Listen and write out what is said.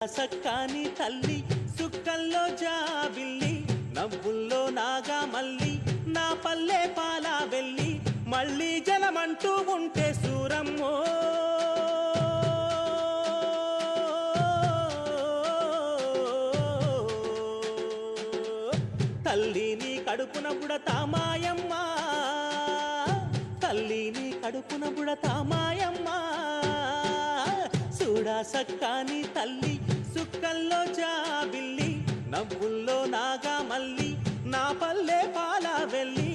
సక్కాని తల్లి సుక్కల్లో జాబిల్లి నవ్వుల్లో నాగా మల్లి నా పల్లె పాలా వెళ్ళి మళ్ళీ జలమంటూ ఉంటే సూరమ్మో తల్లిని కడుపున బుడతా మాయమ్మ తల్లిని కడుపున బుడతా మాయమ్మ చూడా సక్కాని తల్లి సుక్కల్లో జాబిల్లి నవ్వుల్లో నాగా మల్లి నా పల్లె పాలా వెళ్ళి